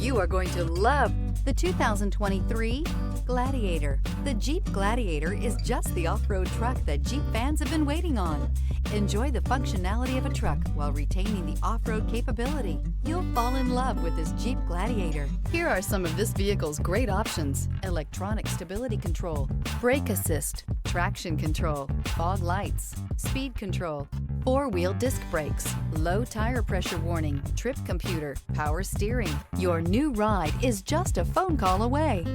You are going to love the 2023 Gladiator. The Jeep Gladiator is just the off-road truck that Jeep fans have been waiting on. Enjoy the functionality of a truck while retaining the off-road capability. You'll fall in love with this Jeep Gladiator. Here are some of this vehicle's great options: electronic stability control, brake assist, traction control, fog lights, speed control, four-wheel disc brakes, low tire pressure warning, trip computer, power steering. Your new ride is just a phone call away.